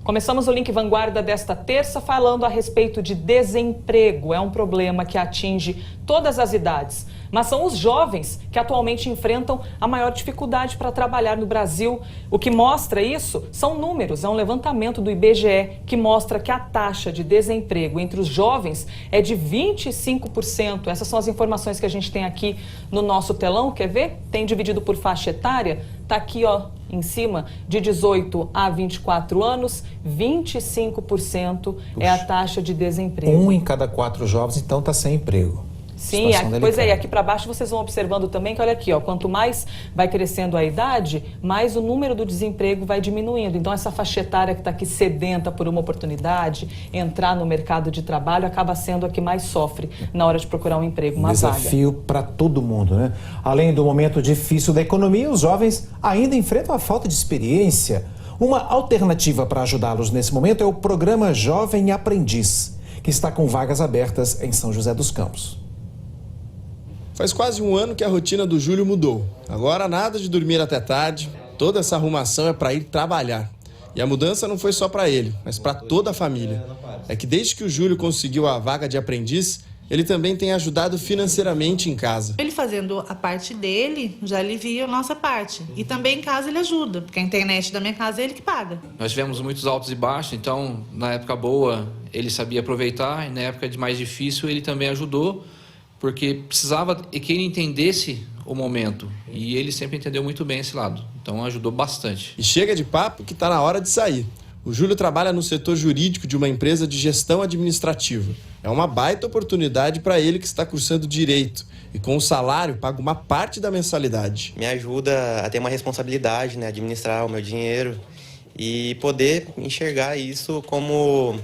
Começamos o Link Vanguarda desta terça falando a respeito de desemprego. É um problema que atinge todas as idades, mas são os jovens que atualmente enfrentam a maior dificuldade para trabalhar no Brasil. O que mostra isso são números, é um levantamento do IBGE que mostra que a taxa de desemprego entre os jovens é de 25%. Essas são as informações que a gente tem aqui no nosso telão. Quer ver? Tem dividido por faixa etária. Está aqui, ó, em cima, de 18 a 24 anos, 25% é a taxa de desemprego. 1 em cada 4 jovens, então, está sem emprego. Sim, pois é, e aqui para baixo vocês vão observando também que, olha aqui, ó, quanto mais vai crescendo a idade, mais o número do desemprego vai diminuindo. Então, essa faixa etária que está aqui sedenta por uma oportunidade, entrar no mercado de trabalho, acaba sendo a que mais sofre na hora de procurar um emprego, uma vaga. Desafio para todo mundo, né? Além do momento difícil da economia, os jovens ainda enfrentam a falta de experiência. Uma alternativa para ajudá-los nesse momento é o programa Jovem Aprendiz, que está com vagas abertas em São José dos Campos. Faz quase um ano que a rotina do Júlio mudou. Agora nada de dormir até tarde, toda essa arrumação é para ir trabalhar. E a mudança não foi só para ele, mas para toda a família. É que desde que o Júlio conseguiu a vaga de aprendiz, ele também tem ajudado financeiramente em casa. Ele fazendo a parte dele, já alivia a nossa parte. E também em casa ele ajuda, porque a internet da minha casa é ele que paga. Nós tivemos muitos altos e baixos, então na época boa ele sabia aproveitar, e na época de mais difícil ele também ajudou, porque precisava que ele entendesse o momento, e ele sempre entendeu muito bem esse lado, então ajudou bastante. E chega de papo que está na hora de sair. O Júlio trabalha no setor jurídico de uma empresa de gestão administrativa. É uma baita oportunidade para ele que está cursando Direito, e com o salário paga uma parte da mensalidade. Me ajuda a ter uma responsabilidade, né, administrar o meu dinheiro e poder enxergar isso como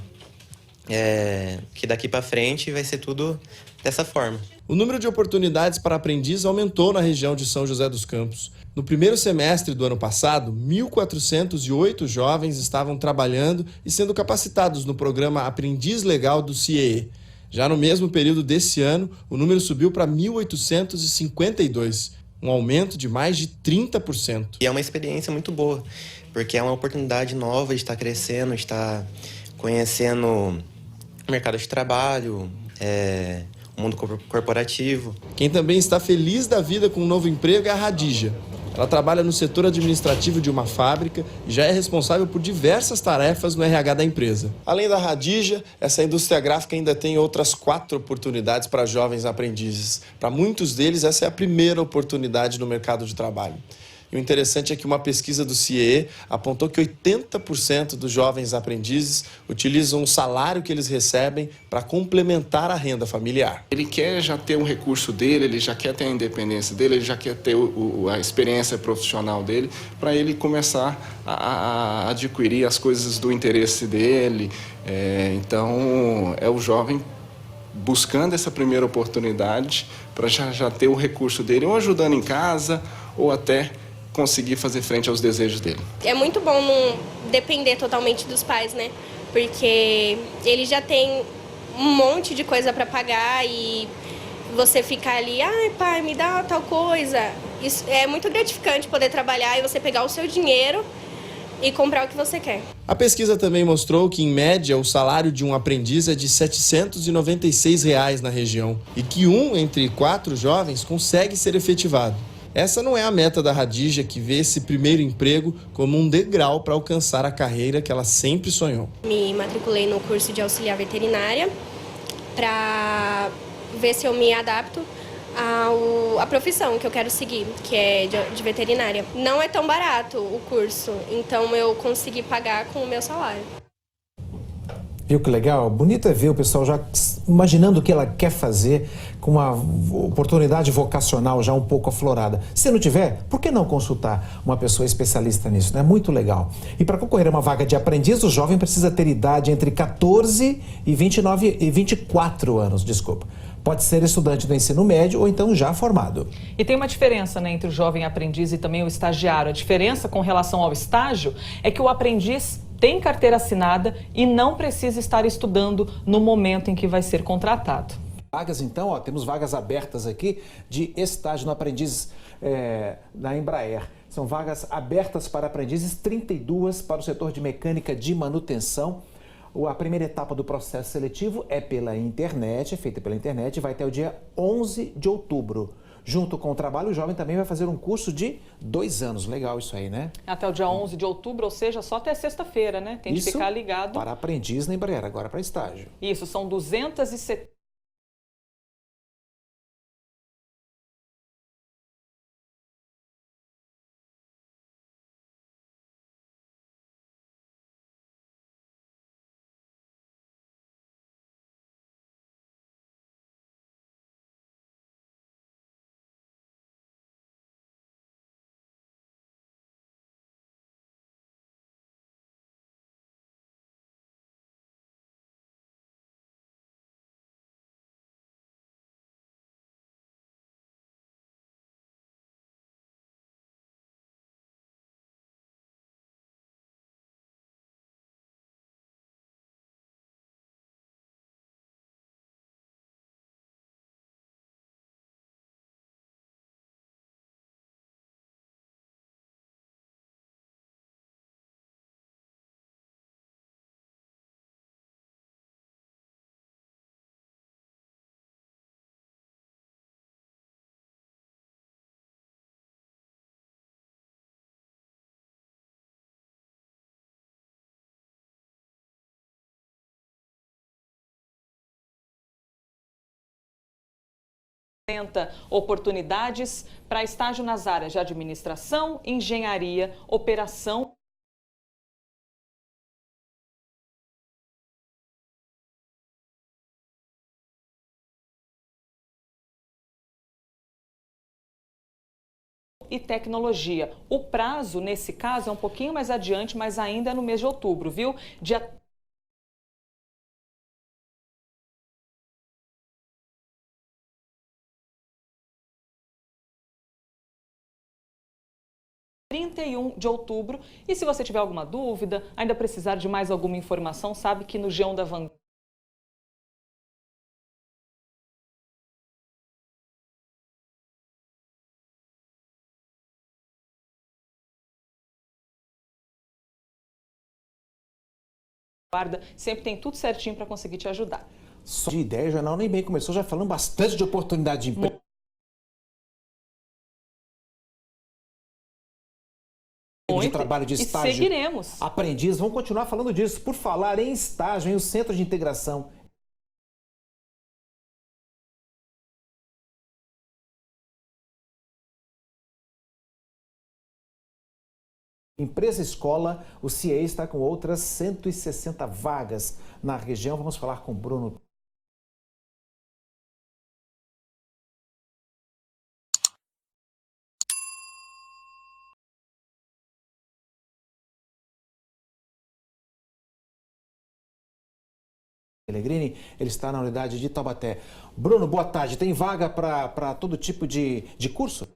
que daqui para frente vai ser tudo dessa forma. O número de oportunidades para aprendiz aumentou na região de São José dos Campos. No primeiro semestre do ano passado, 1.408 jovens estavam trabalhando e sendo capacitados no programa Aprendiz Legal do CIEE. Já no mesmo período desse ano, o número subiu para 1.852, um aumento de mais de 30%. E é uma experiência muito boa, porque é uma oportunidade nova de estar crescendo, de estar conhecendo o mercado de trabalho, o mundo corporativo. Quem também está feliz da vida com um novo emprego é a Radija. Ela trabalha no setor administrativo de uma fábrica e já é responsável por diversas tarefas no RH da empresa. Além da Radija, essa indústria gráfica ainda tem outras 4 oportunidades para jovens aprendizes. Para muitos deles, essa é a primeira oportunidade no mercado de trabalho. E o interessante é que uma pesquisa do CIEE apontou que 80% dos jovens aprendizes utilizam o salário que eles recebem para complementar a renda familiar. Ele quer já ter um recurso dele, ele já quer ter a independência dele, ele já quer ter a experiência profissional dele, para ele começar a adquirir as coisas do interesse dele. Então, é o jovem buscando essa primeira oportunidade para já ter o recurso dele, ou ajudando em casa, ou até conseguir fazer frente aos desejos dele. É muito bom não depender totalmente dos pais, né? Porque ele já tem um monte de coisa para pagar e você ficar ali, ai pai, me dá tal coisa. Isso é muito gratificante poder trabalhar e você pegar o seu dinheiro e comprar o que você quer. A pesquisa também mostrou que, em média, o salário de um aprendiz é de R$ 796 na região e que 1 entre 4 jovens consegue ser efetivado. Essa não é a meta da Radija, que vê esse primeiro emprego como um degrau para alcançar a carreira que ela sempre sonhou. Me matriculei no curso de auxiliar veterinária para ver se eu me adapto à profissão que eu quero seguir, que é de veterinária. Não é tão barato o curso, então eu consegui pagar com o meu salário. Viu que legal? Bonito é ver o pessoal já imaginando o que ela quer fazer, com uma oportunidade vocacional já um pouco aflorada. Se não tiver, por que não consultar uma pessoa especialista nisso? É muito legal. E para concorrer a uma vaga de aprendiz, o jovem precisa ter idade entre 14 e 24 anos, desculpa. Pode ser estudante do ensino médio ou então já formado. E tem uma diferença, né, entre o jovem aprendiz e também o estagiário. A diferença com relação ao estágio é que o aprendiz tem carteira assinada e não precisa estar estudando no momento em que vai ser contratado. Vagas, então, ó, temos vagas abertas aqui de estágio no aprendiz na Embraer. São vagas abertas para aprendizes, 32 para o setor de mecânica de manutenção. A primeira etapa do processo seletivo é pela internet, é feita pela internet, e vai até o dia 11 de outubro. Junto com o trabalho, o jovem também vai fazer um curso de 2 anos. Legal isso aí, né? Até o dia 11 de outubro, ou seja, só até sexta-feira, né? Tem que ficar ligado. Para aprendiz na Embraer, agora para estágio. Isso, são 270. Oportunidades para estágio nas áreas de administração, engenharia, operação. E tecnologia. O prazo, nesse caso, é um pouquinho mais adiante, mas ainda é no mês de outubro, viu? Dia de outubro. E se você tiver alguma dúvida, ainda precisar de mais alguma informação, sabe que no G1 da Vanguarda sempre tem tudo certinho para conseguir te ajudar. Só de ideia, o jornal nem bem começou, já falando bastante de oportunidade de emprego. De trabalho, de estágio, e seguiremos. Aprendiz, vamos continuar falando disso. Por falar em estágio, em o Centro de Integração Empresa Escola, o CIE está com outras 160 vagas na região. Vamos falar com o Bruno. Pellegrini, ele está na unidade de Taubaté. Bruno, boa tarde. Tem vaga para todo tipo de curso?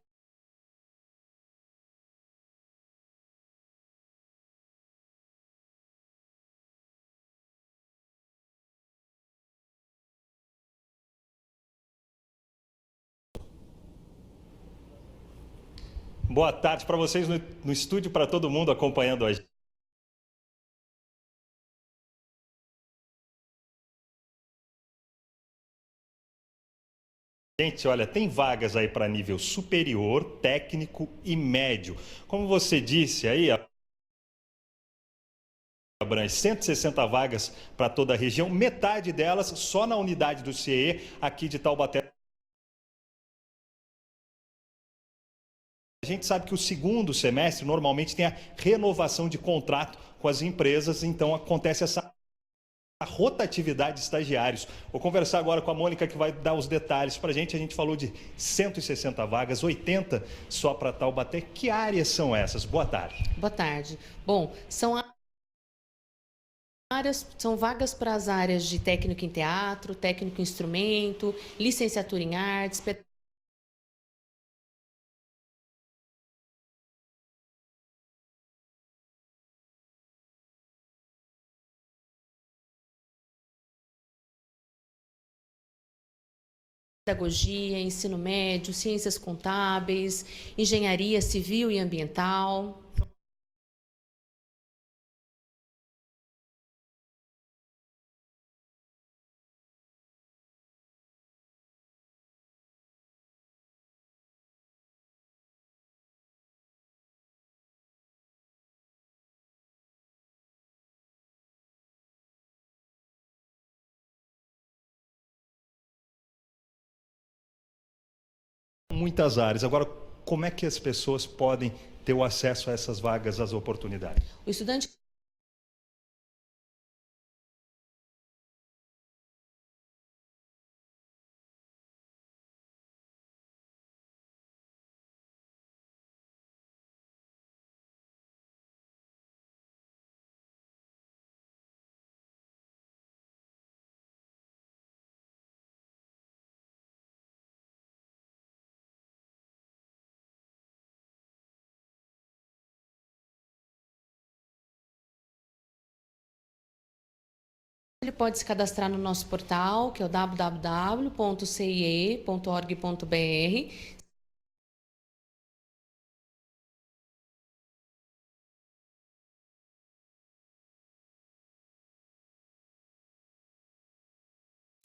Boa tarde para vocês no estúdio, para todo mundo acompanhando a gente. Gente, olha, tem vagas aí para nível superior, técnico e médio. Como você disse aí, abrange 160 vagas para toda a região, metade delas só na unidade do CIE aqui de Taubaté. A gente sabe que o segundo semestre normalmente tem a renovação de contrato com as empresas, então acontece essa rotatividade de estagiários. Vou conversar agora com a Mônica, que vai dar os detalhes para a gente falou de 160 vagas, 80 só para Taubaté. Que áreas são essas? Boa tarde. Boa tarde. Bom, são vagas para as áreas de técnico em teatro, técnico em instrumento, licenciatura em artes, pedagogia, ensino médio, ciências contábeis, engenharia civil e ambiental. Muitas áreas. Agora, como é que as pessoas podem ter o acesso a essas vagas, às oportunidades? O estudante ele pode se cadastrar no nosso portal, que é o www.cie.org.br.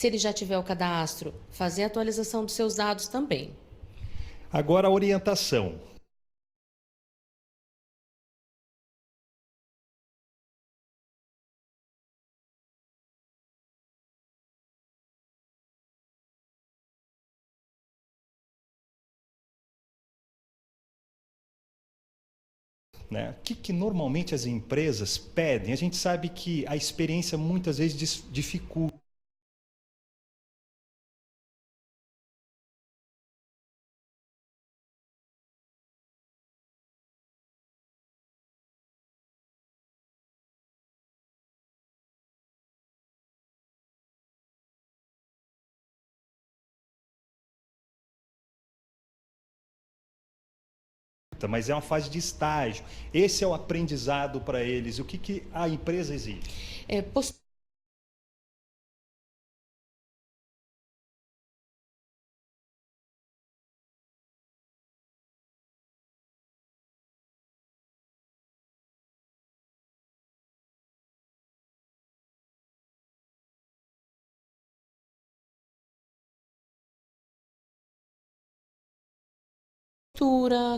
Se ele já tiver o cadastro, fazer a atualização dos seus dados também. Agora, a orientação. Né? O que normalmente as empresas pedem? A gente sabe que a experiência muitas vezes dificulta. Mas é uma fase de estágio. Esse é o aprendizado para eles. O que a empresa exige?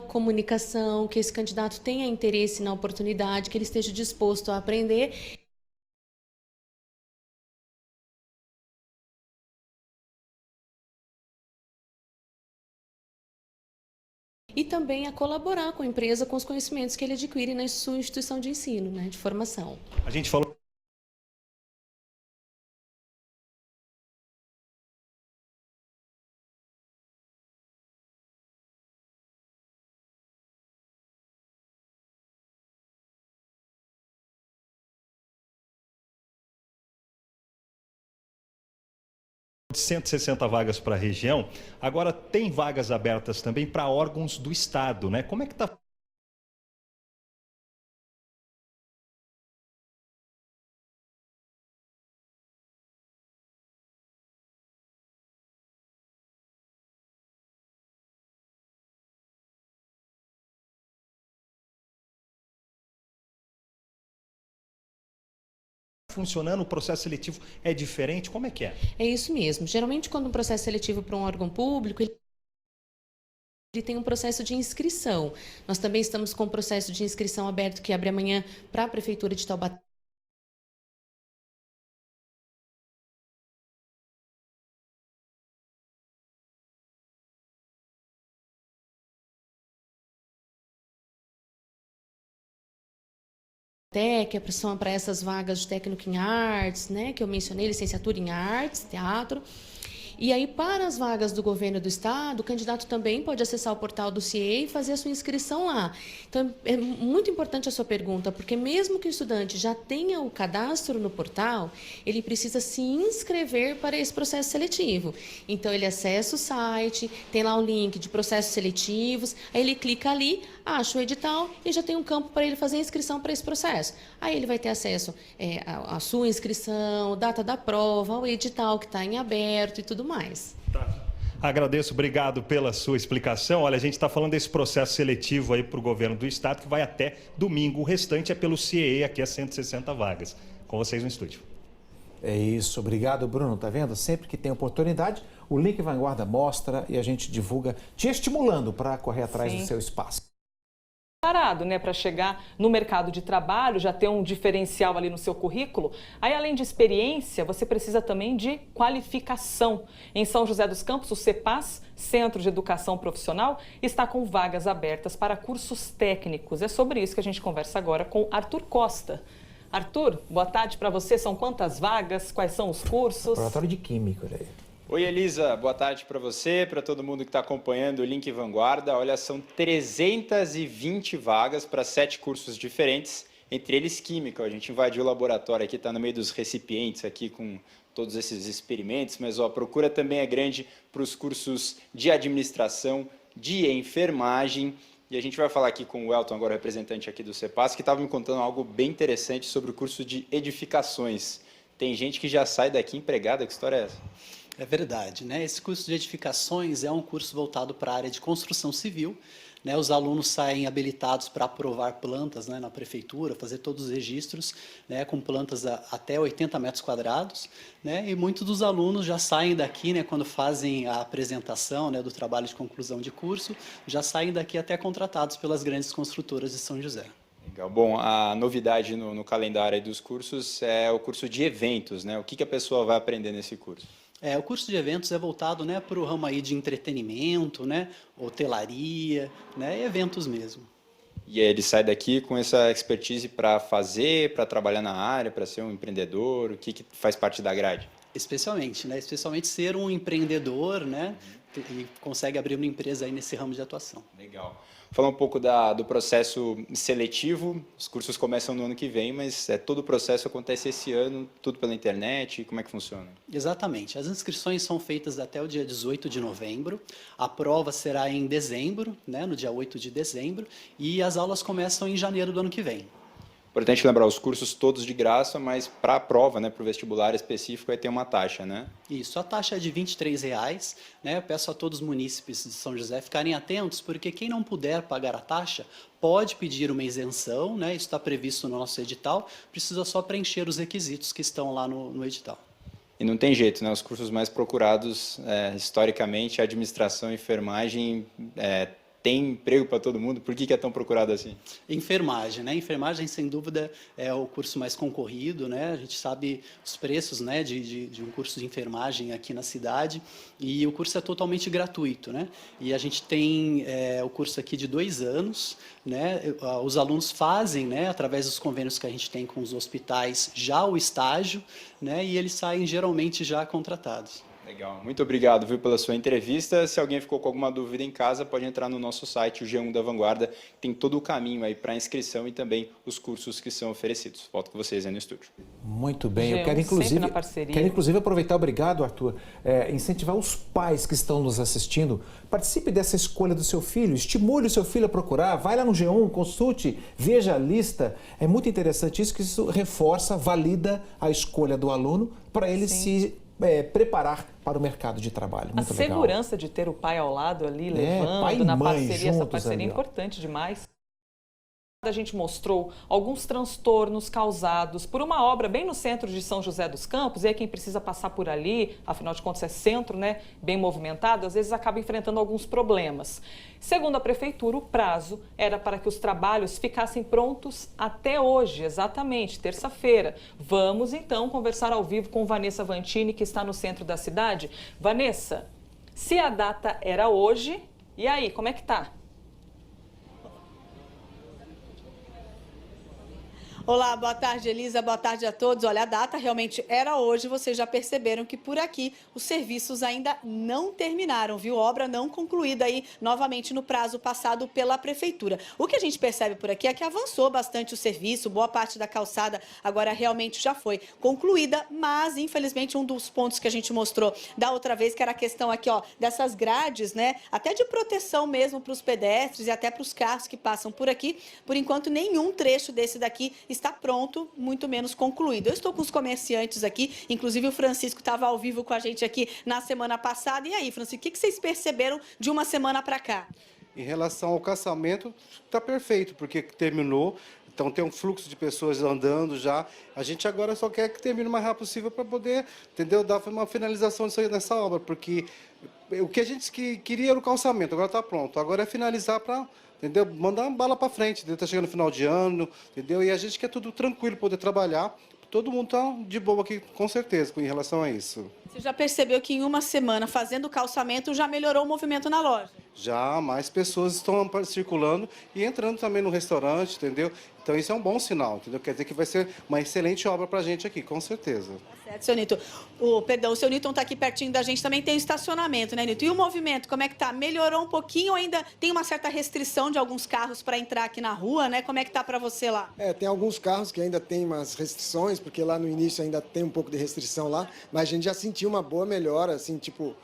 Comunicação, que esse candidato tenha interesse na oportunidade, que ele esteja disposto a aprender. E também a colaborar com a empresa com os conhecimentos que ele adquire na sua instituição de ensino, né, de formação. A gente falou de 160 vagas para a região, agora tem vagas abertas também para órgãos do Estado, né? Como é que está? Funcionando, o processo seletivo é diferente? Como é que é? É isso mesmo. Geralmente, quando um processo seletivo para um órgão público, ele tem um processo de inscrição. Nós também estamos com um processo de inscrição aberto que abre amanhã para a Prefeitura de Taubaté. Que são para essas vagas de técnico em artes, né, que eu mencionei, licenciatura em artes, teatro. E aí, para as vagas do governo do estado, o candidato também pode acessar o portal do CIE e fazer a sua inscrição lá. Então, é muito importante a sua pergunta, porque mesmo que o estudante já tenha o cadastro no portal, ele precisa se inscrever para esse processo seletivo. Então, ele acessa o site, tem lá o link de processos seletivos, aí ele clica ali, acha o edital e já tem um campo para ele fazer a inscrição para esse processo. Aí ele vai ter acesso à sua inscrição, data da prova, ao edital que está em aberto e tudo mais. Tá. Agradeço, obrigado pela sua explicação. Olha, a gente está falando desse processo seletivo aí para o governo do estado, que vai até domingo. O restante é pelo CIEE, aqui é 160 vagas. Com vocês no estúdio. É isso, obrigado, Bruno. Tá vendo? Sempre que tem oportunidade, o Link Vanguarda mostra e a gente divulga, te estimulando para correr atrás do seu espaço. Preparado, né, para chegar no mercado de trabalho, já ter um diferencial ali no seu currículo. Aí, além de experiência, você precisa também de qualificação. Em São José dos Campos, o CEPAS, Centro de Educação Profissional, está com vagas abertas para cursos técnicos. É sobre isso que a gente conversa agora com Arthur Costa. Arthur, boa tarde para você. São quantas vagas? Quais são os cursos? Laboratório de Química, olha aí. Oi, Elisa. Boa tarde para você, para todo mundo que está acompanhando o Link Vanguarda. Olha, são 320 vagas para 7 cursos diferentes, entre eles Química. A gente invadiu o laboratório aqui, está no meio dos recipientes aqui com todos esses experimentos, mas ó, a procura também é grande para os cursos de administração, de enfermagem. E a gente vai falar aqui com o Elton, agora representante aqui do CEPAS, que estava me contando algo bem interessante sobre o curso de edificações. Tem gente que já sai daqui empregada, que história é essa? É verdade, né? Esse curso de edificações é um curso voltado para a área de construção civil, né? Os alunos saem habilitados para aprovar plantas, né, na prefeitura, fazer todos os registros, né, com plantas até 80 metros quadrados, né? E muitos dos alunos já saem daqui, né, quando fazem a apresentação, né, do trabalho de conclusão de curso, já saem daqui até contratados pelas grandes construtoras de São José. Legal. Bom, a novidade no calendário dos cursos é o curso de eventos, né? O que a pessoa vai aprender nesse curso? O curso de eventos é voltado, né, para o ramo aí de entretenimento, né, hotelaria, né, eventos mesmo. E aí ele sai daqui com essa expertise para fazer, para trabalhar na área, para ser um empreendedor, o que faz parte da grade? Especialmente, né, especialmente ser um empreendedor, né, e consegue abrir uma empresa aí nesse ramo de atuação. Legal. Falar um pouco do processo seletivo, os cursos começam no ano que vem, mas todo o processo acontece esse ano, tudo pela internet, como é que funciona? Exatamente, as inscrições são feitas até o dia 18 de novembro, a prova será em dezembro, né, no dia 8 de dezembro, e as aulas começam em janeiro do ano que vem. Importante lembrar, os cursos todos de graça, mas para a prova, né, para o vestibular específico, vai ter uma taxa, né? Isso, a taxa é de R$ 23,00, né? Eu peço a todos os munícipes de São José ficarem atentos, porque quem não puder pagar a taxa pode pedir uma isenção, né? Isso está previsto no nosso edital, precisa só preencher os requisitos que estão lá no edital. E não tem jeito, né? Os cursos mais procurados, historicamente, administração e enfermagem, tem emprego para todo mundo? Por que é tão procurado assim? Enfermagem, né? Enfermagem, sem dúvida, é o curso mais concorrido, né? A gente sabe os preços, né, de um curso de enfermagem aqui na cidade, e o curso é totalmente gratuito, né? E a gente tem o curso aqui de 2 anos, né? Os alunos fazem, né, através dos convênios que a gente tem com os hospitais, já o estágio, né? E eles saem geralmente já contratados. Legal, muito obrigado, viu, pela sua entrevista. Se alguém ficou com alguma dúvida em casa, pode entrar no nosso site, o G1 da Vanguarda, tem todo o caminho aí para inscrição e também os cursos que são oferecidos. Volto com vocês aí no estúdio. Muito bem, G1, eu quero inclusive aproveitar, obrigado, Arthur, incentivar os pais que estão nos assistindo, participe dessa escolha do seu filho, estimule o seu filho a procurar, vai lá no G1, consulte, veja a lista. É muito interessante isso, que isso reforça, valida a escolha do aluno para ele se preparar para o mercado de trabalho. Muito legal. A segurança de ter o pai ao lado ali, levando pai e na mãe parceria, essa parceria ali, é importante demais. A gente mostrou alguns transtornos causados por uma obra bem no centro de São José dos Campos, e aí quem precisa passar por ali, afinal de contas é centro, né, bem movimentado, às vezes acaba enfrentando alguns problemas. Segundo a prefeitura, o prazo era para que os trabalhos ficassem prontos até hoje, exatamente, terça-feira. Vamos então conversar ao vivo com Vanessa Vantini, que está no centro da cidade. Vanessa, se a data era hoje, e aí, como é que tá? Olá, boa tarde, Elisa, boa tarde a todos. Olha, a data realmente era hoje, vocês já perceberam que por aqui os serviços ainda não terminaram, viu? Obra não concluída aí novamente no prazo passado pela Prefeitura. O que a gente percebe por aqui é que avançou bastante o serviço, boa parte da calçada agora realmente já foi concluída, mas infelizmente um dos pontos que a gente mostrou da outra vez, que era a questão aqui, ó, dessas grades, né? Até de proteção mesmo para os pedestres e até para os carros que passam por aqui, por enquanto nenhum trecho desse daqui está pronto, muito menos concluído. Eu estou com os comerciantes aqui, inclusive o Francisco estava ao vivo com a gente aqui na semana passada. E aí, Francisco, o que vocês perceberam de uma semana para cá? Em relação ao calçamento, está perfeito, porque terminou. Então tem um fluxo de pessoas andando já. A gente agora só quer que termine o mais rápido possível para poder, entendeu, dar uma finalização nessa obra, porque o que a gente queria era o calçamento, agora está pronto. Agora é finalizar para, entendeu, mandar uma bala para frente. Está chegando no final de ano, entendeu? E a gente quer tudo tranquilo, poder trabalhar. Todo mundo está de boa aqui, com certeza, em relação a isso. Você já percebeu que em uma semana, fazendo o calçamento, já melhorou o movimento na loja? Já mais pessoas estão circulando e entrando também no restaurante, entendeu? Então isso é um bom sinal, entendeu? Quer dizer que vai ser uma excelente obra para a gente aqui, com certeza. Certo, seu Nito. O seu Newton está aqui pertinho da gente, também tem o estacionamento, né, Nito? E o movimento, como é que tá? Melhorou um pouquinho ou ainda tem uma certa restrição de alguns carros para entrar aqui na rua, né? Como é que tá para você lá? Tem alguns carros que ainda tem umas restrições, porque lá no início ainda tem um pouco de restrição lá, mas a gente já sentiu uma boa melhora, assim, tipo,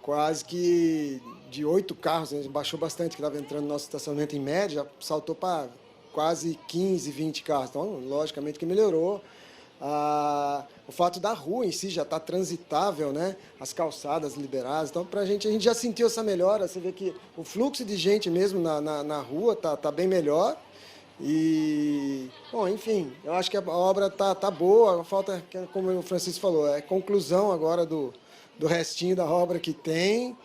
quase que de 8 carros, a gente baixou bastante, que estava entrando no nosso estacionamento em média, já saltou para quase 15, 20 carros. Então, logicamente que melhorou. O fato da rua em si já está transitável, né? As calçadas liberadas. Então, a gente já sentiu essa melhora. Você vê que o fluxo de gente mesmo na rua tá bem melhor. E, bom, enfim, eu acho que a obra tá boa. Falta, como o Francisco falou, é conclusão agora do restinho da obra que tem,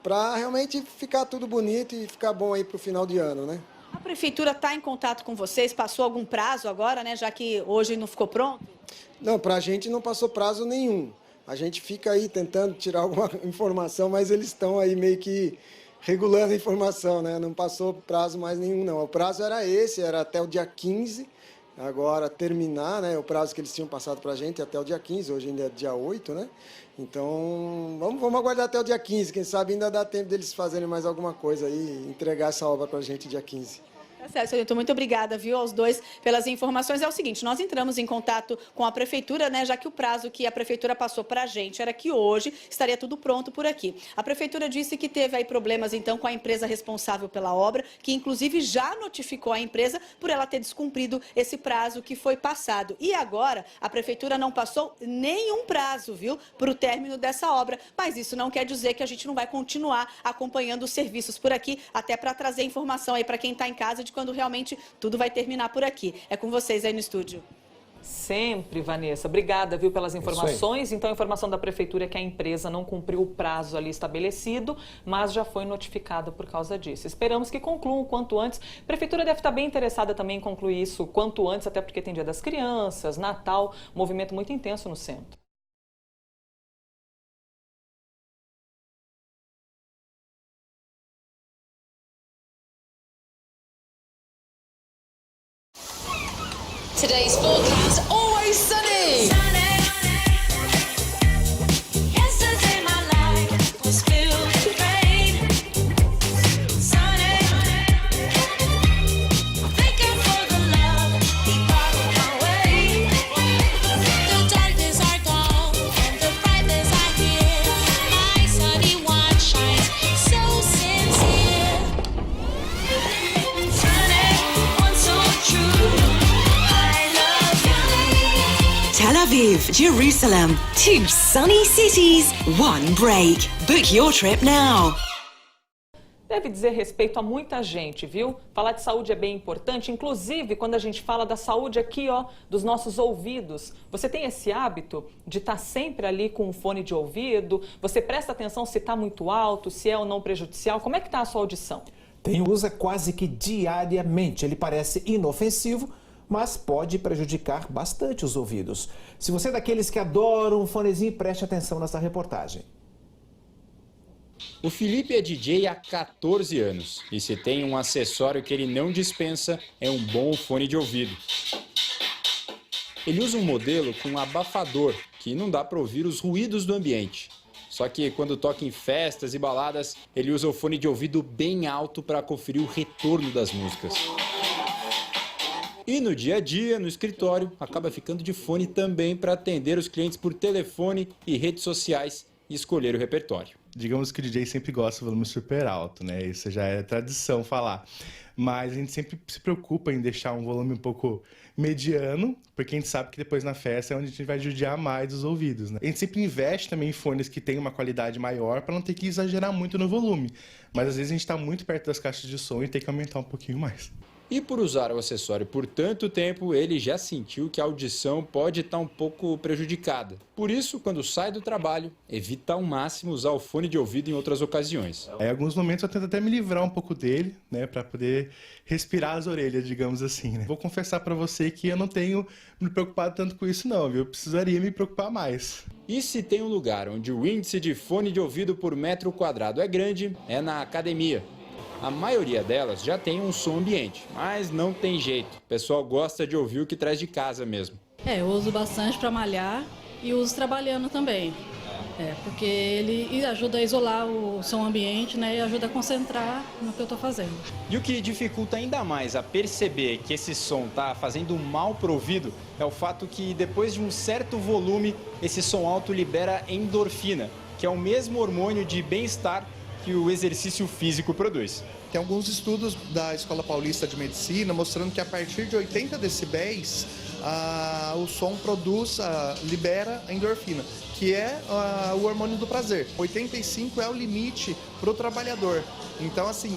para realmente ficar tudo bonito e ficar bom aí para o final de ano, né? A prefeitura está em contato com vocês? Passou algum prazo agora, né? Já que hoje não ficou pronto? Não, para a gente não passou prazo nenhum. A gente fica aí tentando tirar alguma informação, mas eles estão aí meio que regulando a informação, né? Não passou prazo mais nenhum, não. O prazo era esse, era até o dia 15. Agora terminar, né? O prazo que eles tinham passado para a gente até o dia 15, hoje ainda é dia 8, né? Então, vamos aguardar até o dia 15, quem sabe ainda dá tempo deles fazerem mais alguma coisa aí, entregar essa obra para a gente dia 15. Tá certo, senhor Newton, muito obrigada, viu, aos dois pelas informações. É o seguinte, nós entramos em contato com a prefeitura, né, já que o prazo que a prefeitura passou para a gente era que hoje estaria tudo pronto por aqui. A prefeitura disse que teve aí problemas, então, com a empresa responsável pela obra, que inclusive já notificou a empresa por ela ter descumprido esse prazo que foi passado. E agora, a prefeitura não passou nenhum prazo, viu, para o término dessa obra. Mas isso não quer dizer que a gente não vai continuar acompanhando os serviços por aqui, até para trazer informação aí para quem está em casa de quando realmente tudo vai terminar por aqui. É com vocês aí no estúdio. Sempre, Vanessa. Obrigada, viu, pelas informações. Então, a informação da prefeitura é que a empresa não cumpriu o prazo ali estabelecido, mas já foi notificada por causa disso. Esperamos que concluam o quanto antes. A prefeitura deve estar bem interessada também em concluir isso quanto antes, até porque tem Dia das Crianças, Natal, movimento muito intenso no centro. Today's forecast, always sunny. Yesterday my life was filled with rain. Sunny. Thanking for the love he brought my way. The darkness are gone and the brightness are here. My sunny one shines so sincere. Sunny, one so true. Tel Aviv, Jerusalem, 2 sunny cities, 1 break. Book your trip now. Deve dizer respeito a muita gente, viu? Falar de saúde é bem importante, inclusive quando a gente fala da saúde aqui, ó, dos nossos ouvidos. Você tem esse hábito de estar sempre ali com um fone de ouvido? Você presta atenção se está muito alto, se é ou não prejudicial? Como é que está a sua audição? Usa quase que diariamente. Ele parece inofensivo, mas pode prejudicar bastante os ouvidos. Se você é daqueles que adoram um fonezinho, preste atenção nessa reportagem. O Felipe é DJ há 14 anos e se tem um acessório que ele não dispensa, é um bom fone de ouvido. Ele usa um modelo com abafador, que não dá para ouvir os ruídos do ambiente. Só que quando toca em festas e baladas, ele usa o fone de ouvido bem alto para conferir o retorno das músicas. E no dia a dia, no escritório, acaba ficando de fone também para atender os clientes por telefone e redes sociais e escolher o repertório. Digamos que o DJ sempre gosta do volume super alto, né? Isso já é tradição falar. Mas a gente sempre se preocupa em deixar um volume um pouco mediano, porque a gente sabe que depois na festa é onde a gente vai judiar mais os ouvidos, né? A gente sempre investe também em fones que têm uma qualidade maior para não ter que exagerar muito no volume. Mas às vezes a gente está muito perto das caixas de som e tem que aumentar um pouquinho mais. E por usar o acessório por tanto tempo, ele já sentiu que a audição pode estar um pouco prejudicada. Por isso, quando sai do trabalho, evita ao máximo usar o fone de ouvido em outras ocasiões. Em alguns momentos eu tento até me livrar um pouco dele, né, para poder respirar as orelhas, digamos assim, né? Vou confessar para você que eu não tenho me preocupado tanto com isso não, viu? Eu precisaria me preocupar mais. E se tem um lugar onde o índice de fone de ouvido por metro quadrado é grande, é na academia. A maioria delas já tem um som ambiente, mas não tem jeito. O pessoal gosta de ouvir o que traz de casa mesmo. Eu uso bastante para malhar e uso trabalhando também. Porque ele ajuda a isolar o som ambiente, né, e ajuda a concentrar no que eu estou fazendo. E o que dificulta ainda mais a perceber que esse som está fazendo mal para o ouvido é o fato que depois de um certo volume, esse som alto libera endorfina, que é o mesmo hormônio de bem-estar que o exercício físico produz. Tem alguns estudos da Escola Paulista de Medicina mostrando que a partir de 80 decibéis o som libera a endorfina, que é o hormônio do prazer. 85 é o limite para o trabalhador. Então, assim,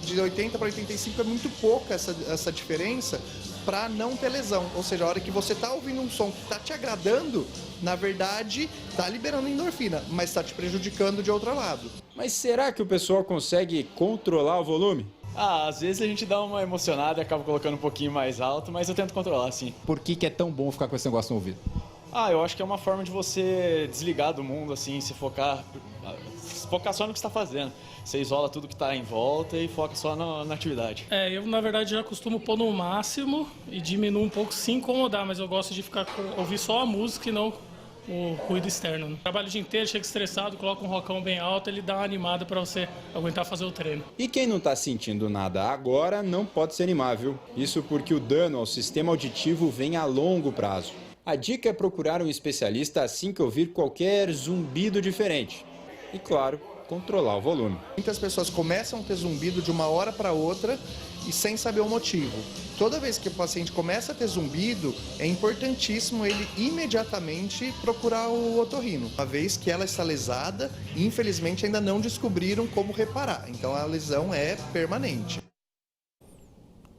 de 80 para 85 é muito pouca essa diferença para não ter lesão. Ou seja, a hora que você está ouvindo um som que está te agradando, na verdade, está liberando endorfina, mas está te prejudicando de outro lado. Mas será que o pessoal consegue controlar o volume? Às vezes a gente dá uma emocionada e acaba colocando um pouquinho mais alto, mas eu tento controlar, sim. Por que é tão bom ficar com esse negócio no ouvido? Eu acho que é uma forma de você desligar do mundo, assim, se focar só no que você está fazendo. Você isola tudo que está em volta e foca só na atividade. Eu na verdade já costumo pôr no máximo e diminuo um pouco se incomodar, mas eu gosto de ouvir só a música e não o ruído externo. Trabalho o dia inteiro, chega estressado, coloca um rockão bem alto, ele dá uma animada para você aguentar fazer o treino. E quem não está sentindo nada agora não pode se animar, viu? Isso porque o dano ao sistema auditivo vem a longo prazo. A dica é procurar um especialista assim que ouvir qualquer zumbido diferente. E claro, controlar o volume. Muitas pessoas começam a ter zumbido de uma hora para outra e sem saber o motivo. Toda vez que o paciente começa a ter zumbido, é importantíssimo ele imediatamente procurar o otorrino. Uma vez que ela está lesada, infelizmente ainda não descobriram como reparar. Então a lesão é permanente.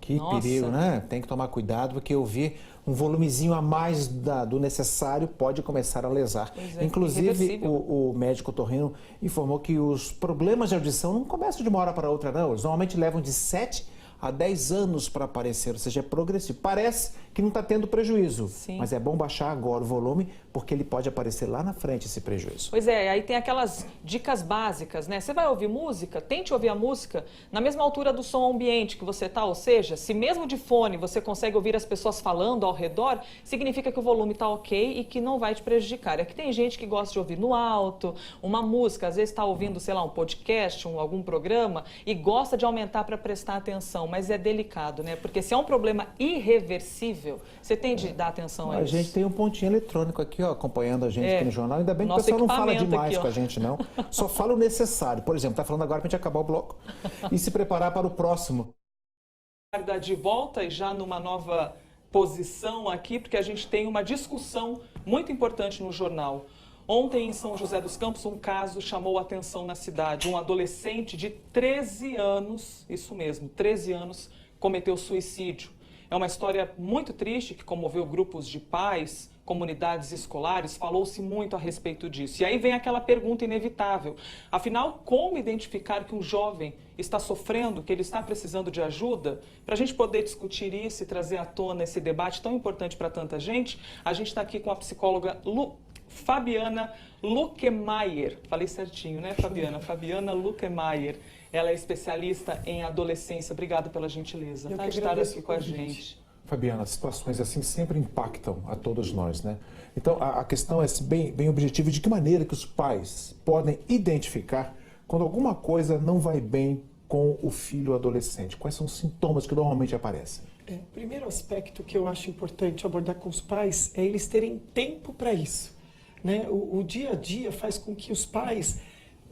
Que perigo, né? Tem que tomar cuidado, porque ouvir um volumezinho a mais do necessário pode começar a lesar. Inclusive, o médico otorrino informou que os problemas de audição não começam de uma hora para outra, não. Eles normalmente levam de 7 a 10 anos para aparecer, ou seja, é progressivo. Parece que não está tendo prejuízo, mas é bom baixar agora o volume, porque ele pode aparecer lá na frente esse prejuízo. Pois é, aí tem aquelas dicas básicas, né? Você vai ouvir música, tente ouvir a música na mesma altura do som ambiente que você está, ou seja, se mesmo de fone você consegue ouvir as pessoas falando ao redor, significa que o volume está ok e que não vai te prejudicar. É que tem gente que gosta de ouvir no alto, uma música, às vezes está ouvindo, sei lá, um podcast, algum programa e gosta de aumentar para prestar atenção, mas é delicado, né? Porque se é um problema irreversível, você tem de dar atenção a isso. A gente tem um pontinho eletrônico aqui, ó, acompanhando a gente aqui no jornal. Ainda bem que o pessoal não fala demais aqui, com a gente, não. Só fala o necessário. Por exemplo, está falando agora para a gente acabar o bloco e se preparar para o próximo. De volta e já numa nova posição aqui, porque a gente tem uma discussão muito importante no jornal. Ontem, em São José dos Campos, um caso chamou a atenção na cidade. Um adolescente de 13 anos, isso mesmo, 13 anos, cometeu suicídio. É uma história muito triste que comoveu grupos de pais, comunidades escolares, falou-se muito a respeito disso. E aí vem aquela pergunta inevitável. Afinal, como identificar que um jovem está sofrendo, que ele está precisando de ajuda? Para a gente poder discutir isso e trazer à tona esse debate tão importante para tanta gente, a gente está aqui com a psicóloga Fabiana Luckemeier. Falei certinho, né, Fabiana? Fabiana Luckemeier. Ela é especialista em adolescência. Obrigada pela gentileza de estar aqui com a gente. Fabiana, situações assim sempre impactam a todos nós, né? Então, a questão é bem objetiva. De que maneira que os pais podem identificar quando alguma coisa não vai bem com o filho adolescente? Quais são os sintomas que normalmente aparecem? O primeiro aspecto que eu acho importante abordar com os pais é eles terem tempo para isso, né? O dia a dia faz com que os pais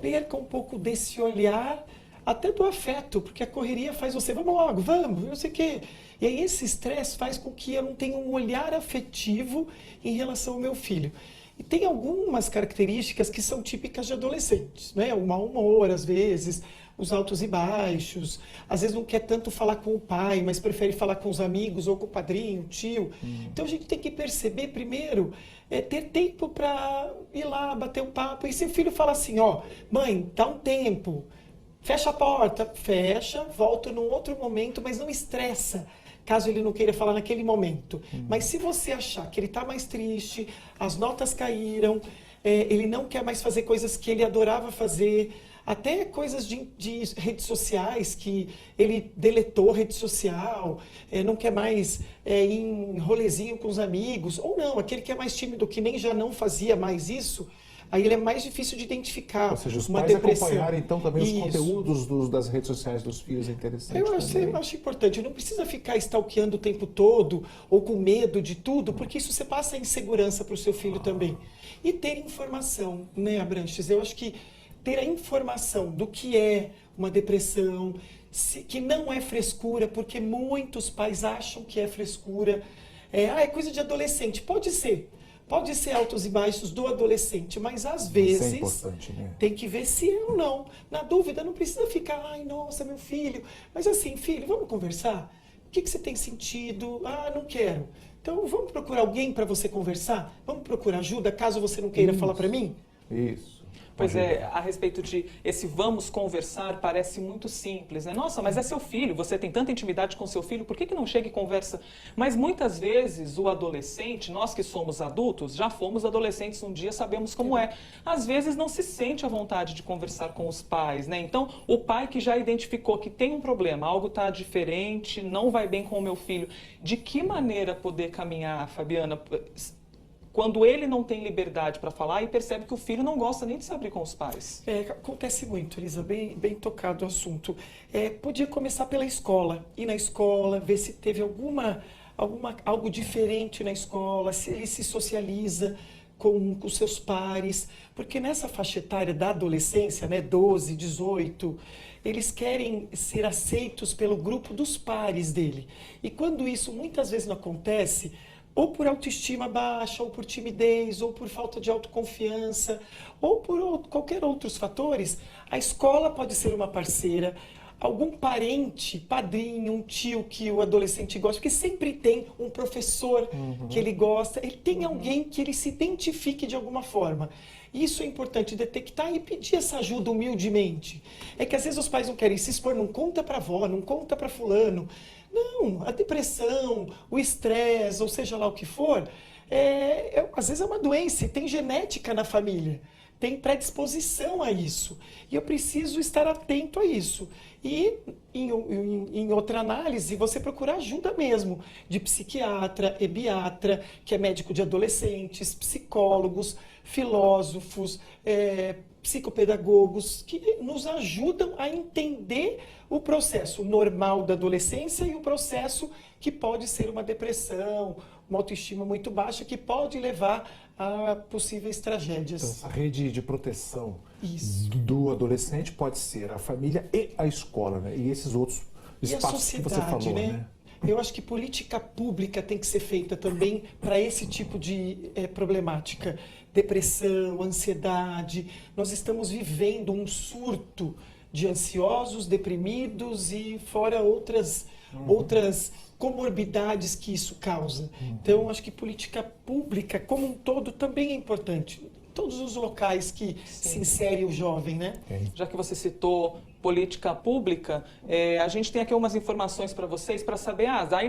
percam um pouco desse olhar até do afeto, porque a correria faz você, vamos logo, vamos, não sei o quê. E aí esse estresse faz com que eu não tenha um olhar afetivo em relação ao meu filho. E tem algumas características que são típicas de adolescentes, né? O mau humor, às vezes, os altos e baixos, às vezes não quer tanto falar com o pai, mas prefere falar com os amigos ou com o padrinho, o tio. Então a gente tem que perceber primeiro, ter tempo para ir lá, bater um papo. E se o filho fala assim, ó, mãe, dá um tempo, fecha a porta, fecha, volta num outro momento, mas não estressa, caso ele não queira falar naquele momento. Mas se você achar que ele está mais triste, as notas caíram, ele não quer mais fazer coisas que ele adorava fazer, até coisas de redes sociais, que ele deletou rede social, não quer mais ir em rolezinho com os amigos, ou não, aquele que é mais tímido, que nem já não fazia mais isso, aí ele é mais difícil de identificar. Ou seja, os uma pais depressão. acompanharem então também os Isso. conteúdos das redes sociais dos filhos é interessante. Eu acho importante, não precisa ficar stalkeando o tempo todo ou com medo de tudo, porque isso você passa a insegurança para o seu filho também. E ter informação, né, Abranches? Eu acho que ter a informação do que é uma depressão, que não é frescura, porque muitos pais acham que é frescura. É coisa de adolescente. Pode ser altos e baixos do adolescente, mas às vezes Isso é importante, né? tem que ver se é ou não. Na dúvida, não precisa ficar, ai, nossa, meu filho. Mas assim, filho, vamos conversar? O que você tem sentido? Ah, não quero. Então, vamos procurar alguém para você conversar? Vamos procurar ajuda, caso você não queira falar para mim? Isso. Pois é, a respeito de esse vamos conversar, parece muito simples, né? Nossa, mas é seu filho, você tem tanta intimidade com seu filho, por que não chega e conversa? Mas muitas vezes o adolescente, nós que somos adultos, já fomos adolescentes um dia, sabemos como é. Às vezes não se sente à vontade de conversar com os pais, né? Então, o pai que já identificou que tem um problema, algo está diferente, não vai bem com o meu filho, de que maneira poder caminhar, Fabiana? Quando ele não tem liberdade para falar e percebe que o filho não gosta nem de se abrir com os pais. Acontece muito, Elisa, bem tocado o assunto. Podia começar pela escola, ir na escola, ver se teve algo diferente na escola, se ele se socializa com seus pares, porque nessa faixa etária da adolescência, né, 12, 18, eles querem ser aceitos pelo grupo dos pares dele. E quando isso muitas vezes não acontece, ou por autoestima baixa, ou por timidez, ou por falta de autoconfiança, ou por qualquer outros fatores, a escola pode ser uma parceira, algum parente, padrinho, um tio que o adolescente gosta, porque sempre tem um professor que ele gosta, ele tem alguém que ele se identifique de alguma forma. Isso é importante detectar e pedir essa ajuda humildemente. É que às vezes os pais não querem se expor, não conta para avó, não conta para fulano. Não, a depressão, o estresse, ou seja lá o que for, às vezes é uma doença e tem genética na família, tem predisposição a isso. E eu preciso estar atento a isso. E em outra análise, você procurar ajuda mesmo de psiquiatra, ebiatra, que é médico de adolescentes, psicólogos, filósofos, psicopedagogos, que nos ajudam a entender o processo normal da adolescência e o processo que pode ser uma depressão, uma autoestima muito baixa, que pode levar a possíveis tragédias. Então, essa rede de proteção do adolescente pode ser a família e a escola, né? E esses outros espaços que você falou, né? Eu acho que política pública tem que ser feita também para esse tipo de problemática. Depressão, ansiedade. Nós estamos vivendo um surto de ansiosos, deprimidos e fora outras comorbidades que isso causa. Então, acho que política pública como um todo também é importante. Todos os locais que se insere o jovem, né? Já que você citou política pública, a gente tem aqui umas informações para vocês, para saber, aí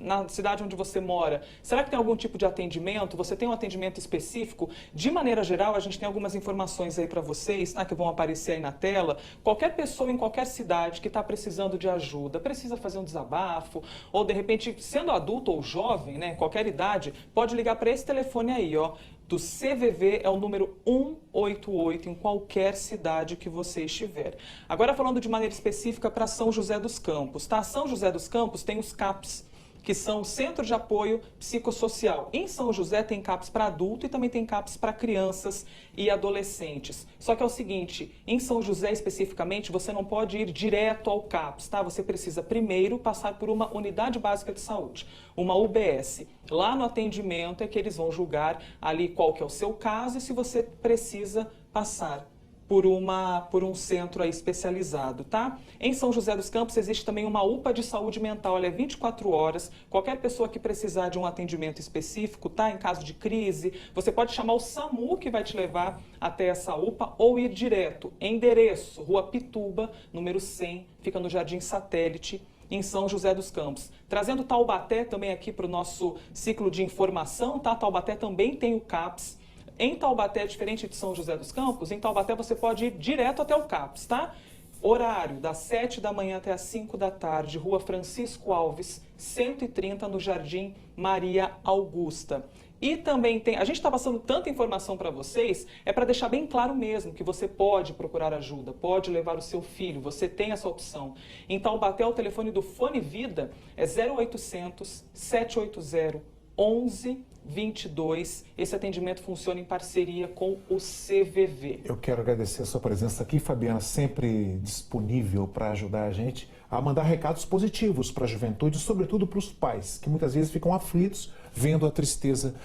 na cidade onde você mora, será que tem algum tipo de atendimento? Você tem um atendimento específico? De maneira geral, a gente tem algumas informações aí para vocês, que vão aparecer aí na tela. Qualquer pessoa em qualquer cidade que está precisando de ajuda, precisa fazer um desabafo, ou de repente, sendo adulto ou jovem, né, qualquer idade, pode ligar para esse telefone aí, ó, do CVV, é o número 188 em qualquer cidade que você estiver. Agora falando de maneira específica para São José dos Campos, tá? São José dos Campos tem os CAPs, que são o Centro de Apoio Psicossocial. Em São José tem CAPS para adulto e também tem CAPS para crianças e adolescentes. Só que é o seguinte, em São José especificamente, você não pode ir direto ao CAPS, tá? Você precisa primeiro passar por uma unidade básica de saúde, uma UBS. Lá no atendimento é que eles vão julgar ali qual que é o seu caso e se você precisa passar por um centro aí especializado, tá? Em São José dos Campos existe também uma UPA de saúde mental, ela é 24 horas. Qualquer pessoa que precisar de um atendimento específico, tá? Em caso de crise, você pode chamar o SAMU que vai te levar até essa UPA ou ir direto. Endereço, Rua Pituba, número 100, fica no Jardim Satélite, em São José dos Campos. Trazendo Taubaté também aqui para o nosso ciclo de informação, tá? Taubaté também tem o CAPS. Em Taubaté, diferente de São José dos Campos, em Taubaté você pode ir direto até o CAPS, tá? Horário, das 7 da manhã até as 5 da tarde, Rua Francisco Alves, 130, no Jardim Maria Augusta. E também tem, a gente está passando tanta informação para vocês, é para deixar bem claro mesmo que você pode procurar ajuda, pode levar o seu filho, você tem essa opção. Em Taubaté, o telefone do Fone Vida é 0800 780 1122. Esse atendimento funciona em parceria com o CVV. Eu quero agradecer a sua presença aqui, Fabiana, sempre disponível para ajudar a gente a mandar recados positivos para a juventude, sobretudo para os pais, que muitas vezes ficam aflitos vendo a tristeza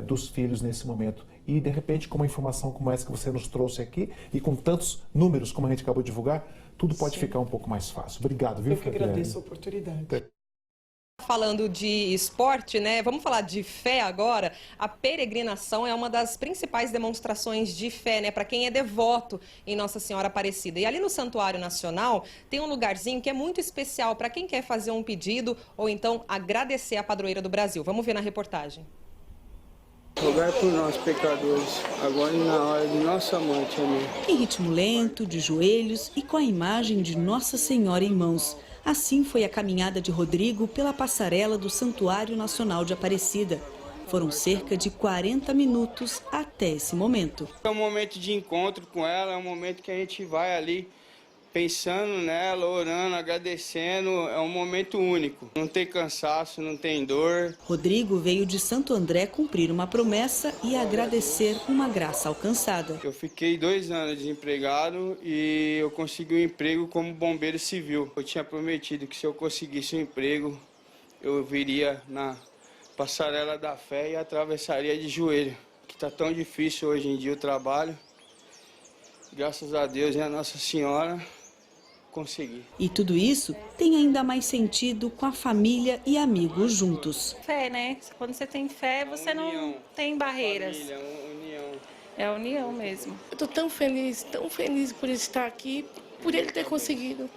dos filhos nesse momento. E, de repente, com uma informação como essa que você nos trouxe aqui e com tantos números como a gente acabou de divulgar, tudo pode ficar um pouco mais fácil. Obrigado, viu, Fabiana? Eu que agradeço a oportunidade. Falando de esporte, né? Vamos falar de fé agora. A peregrinação é uma das principais demonstrações de fé, né? Para quem é devoto em Nossa Senhora Aparecida. E ali no Santuário Nacional tem um lugarzinho que é muito especial para quem quer fazer um pedido ou então agradecer a padroeira do Brasil. Vamos ver na reportagem. Rogai por nós, pecadores, agora e na hora de nossa morte. Amém. Em ritmo lento, de joelhos e com a imagem de Nossa Senhora em mãos. Assim foi a caminhada de Rodrigo pela passarela do Santuário Nacional de Aparecida. Foram cerca de 40 minutos até esse momento. É um momento de encontro com ela, é um momento que a gente vai ali pensando nela, orando, agradecendo. É um momento único. Não tem cansaço, não tem dor. Rodrigo veio de Santo André cumprir uma promessa e agradecer uma graça alcançada. Eu fiquei 2 anos desempregado e eu consegui um emprego como bombeiro civil. Eu tinha prometido que se eu conseguisse um emprego, eu viria na passarela da fé e atravessaria de joelho, que está tão difícil hoje em dia o trabalho. Graças a Deus e a Nossa Senhora, consegui. E tudo isso tem ainda mais sentido com a família e amigos juntos. Fé, né? Quando você tem fé, você não tem barreiras. Família, união. É a união mesmo. Eu estou tão feliz por estar aqui, por ele ter conseguido.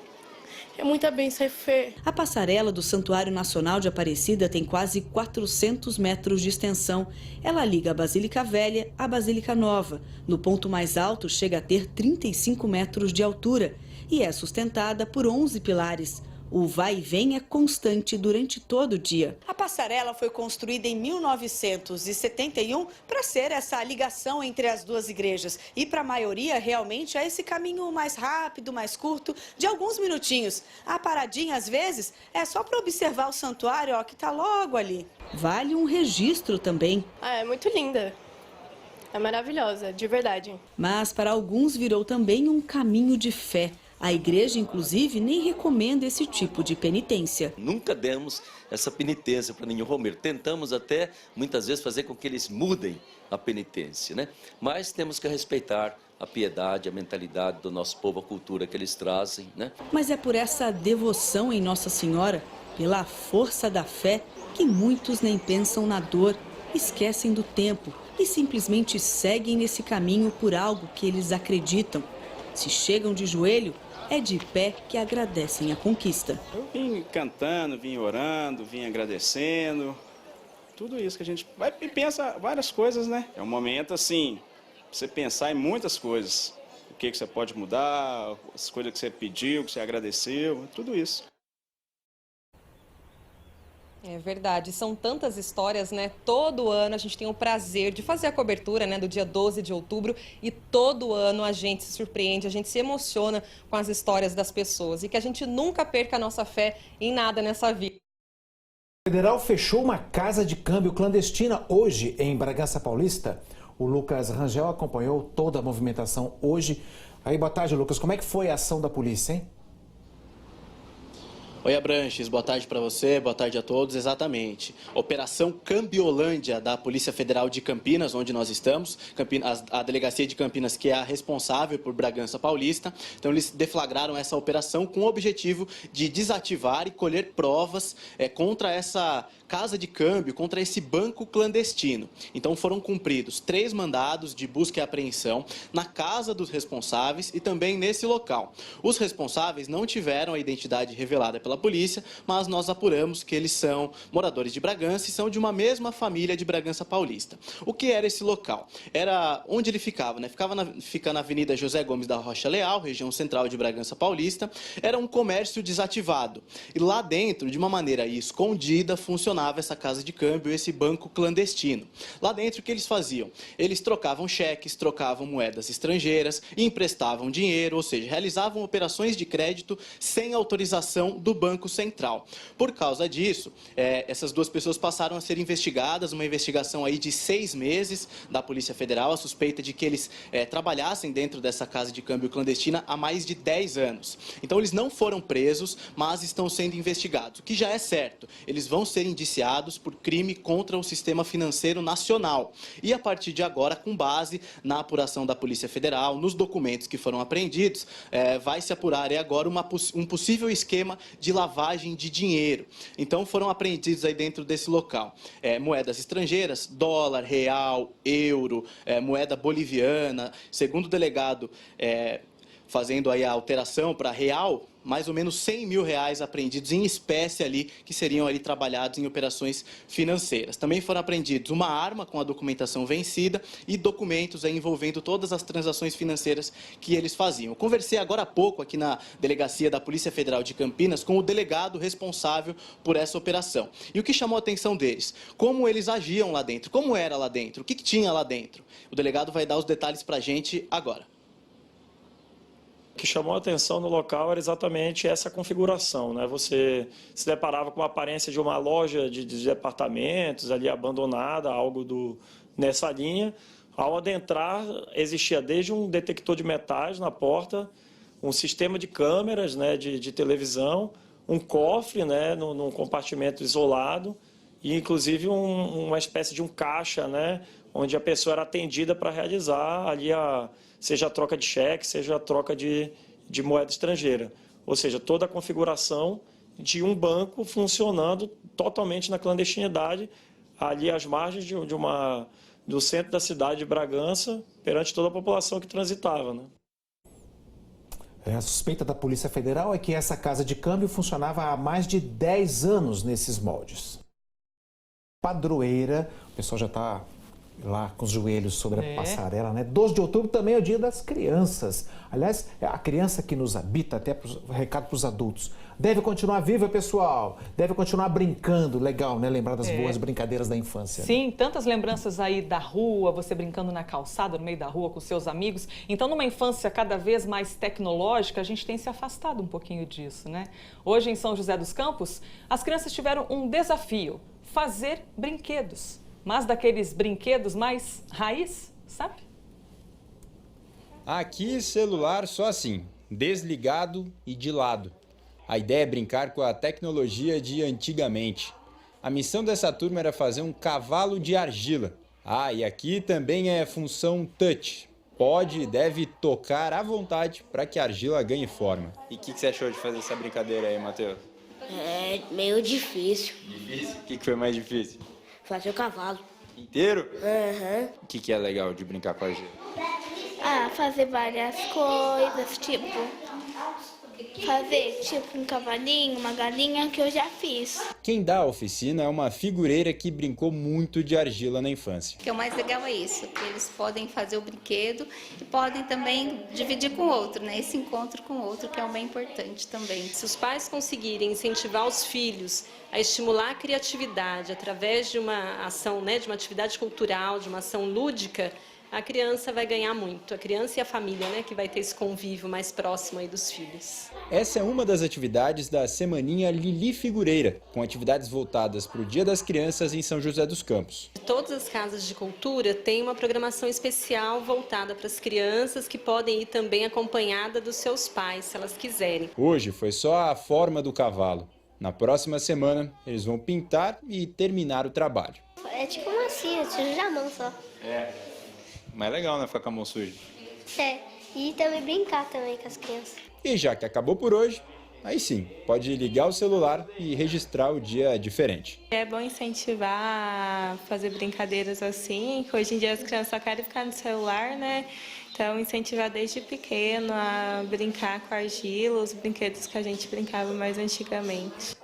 É muita bênção, é fé. A passarela do Santuário Nacional de Aparecida tem quase 400 metros de extensão. Ela liga a Basílica Velha à Basílica Nova. No ponto mais alto, chega a ter 35 metros de altura e é sustentada por 11 pilares. O vai e vem é constante durante todo o dia. A passarela foi construída em 1971 para ser essa ligação entre as duas igrejas. E para a maioria, realmente, é esse caminho mais rápido, mais curto, de alguns minutinhos. A paradinha, às vezes, é só para observar o santuário, ó, que está logo ali. Vale um registro também. É muito linda. É maravilhosa, de verdade. Mas para alguns virou também um caminho de fé. A igreja, inclusive, nem recomenda esse tipo de penitência. Nunca demos essa penitência para nenhum romeiro. Tentamos até, muitas vezes, fazer com que eles mudem a penitência, né? Mas temos que respeitar a piedade, a mentalidade do nosso povo, a cultura que eles trazem, né? Mas é por essa devoção em Nossa Senhora, pela força da fé, que muitos nem pensam na dor, esquecem do tempo e simplesmente seguem nesse caminho por algo que eles acreditam. Se chegam de joelho, é de pé que agradecem a conquista. Eu vim cantando, vim orando, vim agradecendo. Tudo isso que a gente vai e pensa várias coisas, né? É um momento assim, você pensar em muitas coisas. O que você pode mudar, as coisas que você pediu, que você agradeceu, tudo isso. É verdade, são tantas histórias, né? Todo ano a gente tem o prazer de fazer a cobertura, né, do dia 12 de outubro e todo ano a gente se surpreende, a gente se emociona com as histórias das pessoas e que a gente nunca perca a nossa fé em nada nessa vida. O federal fechou uma casa de câmbio clandestina hoje em Bragança Paulista. O Lucas Rangel acompanhou toda a movimentação hoje. Aí, boa tarde, Lucas. Como é que foi a ação da polícia, hein? Oi, Abranches, boa tarde para você, boa tarde a todos. Exatamente. Operação Cambiolândia da Polícia Federal de Campinas, onde nós estamos. A Delegacia de Campinas, que é a responsável por Bragança Paulista. Então, eles deflagraram essa operação com o objetivo de desativar e colher provas contra essa casa de câmbio, contra esse banco clandestino. Então, foram cumpridos 3 mandados de busca e apreensão na casa dos responsáveis e também nesse local. Os responsáveis não tiveram a identidade revelada pela polícia, mas nós apuramos que eles são moradores de Bragança e são de uma mesma família de Bragança Paulista. O que era esse local? Era onde ele ficava, né? Fica na Avenida José Gomes da Rocha Leal, região central de Bragança Paulista. Era um comércio desativado. E lá dentro, de uma maneira escondida, funcionava essa casa de câmbio, esse banco clandestino. Lá dentro, o que eles faziam? Eles trocavam cheques, trocavam moedas estrangeiras, emprestavam dinheiro, ou seja, realizavam operações de crédito sem autorização do Banco Central. Por causa disso, essas 2 pessoas passaram a ser investigadas, uma investigação aí de 6 meses da Polícia Federal, a suspeita de que eles trabalhassem dentro dessa casa de câmbio clandestina há mais de 10 anos. Então, eles não foram presos, mas estão sendo investigados, o que já é certo. Eles vão ser indiciados por crime contra o sistema financeiro nacional. E a partir de agora, com base na apuração da Polícia Federal, nos documentos que foram apreendidos, vai se apurar agora um possível esquema de lavagem de dinheiro. Então, foram apreendidos aí dentro desse local moedas estrangeiras, dólar, real, euro, moeda boliviana. Segundo o delegado, fazendo aí a alteração para real, mais ou menos 100 mil reais apreendidos em espécie ali, que seriam ali trabalhados em operações financeiras. Também foram apreendidos uma arma com a documentação vencida e documentos aí envolvendo todas as transações financeiras que eles faziam. Eu conversei agora há pouco aqui na Delegacia da Polícia Federal de Campinas com o delegado responsável por essa operação. E o que chamou a atenção deles? Como eles agiam lá dentro, como era lá dentro, o que tinha lá dentro. O delegado vai dar os detalhes para a gente agora. O que chamou a atenção no local era exatamente essa configuração, né? Você se deparava com a aparência de uma loja de departamentos ali abandonada, algo nessa linha. Ao adentrar, existia desde um detector de metais na porta, um sistema de câmeras, né, de televisão, um cofre, né, num compartimento isolado e, inclusive, uma espécie de um caixa, né, onde a pessoa era atendida para realizar ali seja a troca de cheque, seja a troca de moeda estrangeira. Ou seja, toda a configuração de um banco funcionando totalmente na clandestinidade, ali às margens do centro da cidade de Bragança, perante toda a população que transitava, né? A suspeita da Polícia Federal é que essa casa de câmbio funcionava há mais de 10 anos nesses moldes. Padroeira, o pessoal já está lá com os joelhos sobre a passarela, né? 12 de outubro também é o dia das crianças. Aliás, é a criança que nos habita, até recado para os adultos. Deve continuar viva, pessoal. Deve continuar brincando. Legal, né? Lembrar das boas brincadeiras da infância. Sim, tantas lembranças aí da rua, você brincando na calçada, no meio da rua com seus amigos. Então, numa infância cada vez mais tecnológica, a gente tem se afastado um pouquinho disso, né? Hoje, em São José dos Campos, as crianças tiveram um desafio: fazer brinquedos. Mas daqueles brinquedos mais raiz, sabe? Aqui, celular só assim, desligado e de lado. A ideia é brincar com a tecnologia de antigamente. A missão dessa turma era fazer um cavalo de argila. Ah, e aqui também é função touch. Pode e deve tocar à vontade para que a argila ganhe forma. E o que você achou de fazer essa brincadeira aí, Matheus? É meio difícil. Difícil? O que foi mais difícil? Fazer o cavalo. Inteiro? Aham. O que é legal de brincar com a argila? Fazer várias coisas, tipo fazer um cavalinho, uma galinha, que eu já fiz. Quem dá a oficina é uma figureira que brincou muito de argila na infância. O que é o mais legal é isso, que eles podem fazer o brinquedo e podem também dividir com o outro, né? Esse encontro com o outro que é o bem importante também. Se os pais conseguirem incentivar os filhos a estimular a criatividade através de uma ação, né, de uma atividade cultural, de uma ação lúdica, a criança vai ganhar muito. A criança e a família, né, que vai ter esse convívio mais próximo aí dos filhos. Essa é uma das atividades da Semaninha Lili Figureira, com atividades voltadas para o Dia das Crianças em São José dos Campos. Todas as casas de cultura têm uma programação especial voltada para as crianças, que podem ir também acompanhada dos seus pais, se elas quiserem. Hoje foi só a forma do cavalo. Na próxima semana, eles vão pintar e terminar o trabalho. É tipo uma cia, suja a mão só. É, mas é legal, né, ficar com a mão suja. É, e também brincar também com as crianças. E já que acabou por hoje, aí sim, pode ligar o celular e registrar o dia diferente. É bom incentivar a fazer brincadeiras assim, que hoje em dia as crianças só querem ficar no celular, né? Então, incentivar desde pequeno a brincar com argila, os brinquedos que a gente brincava mais antigamente.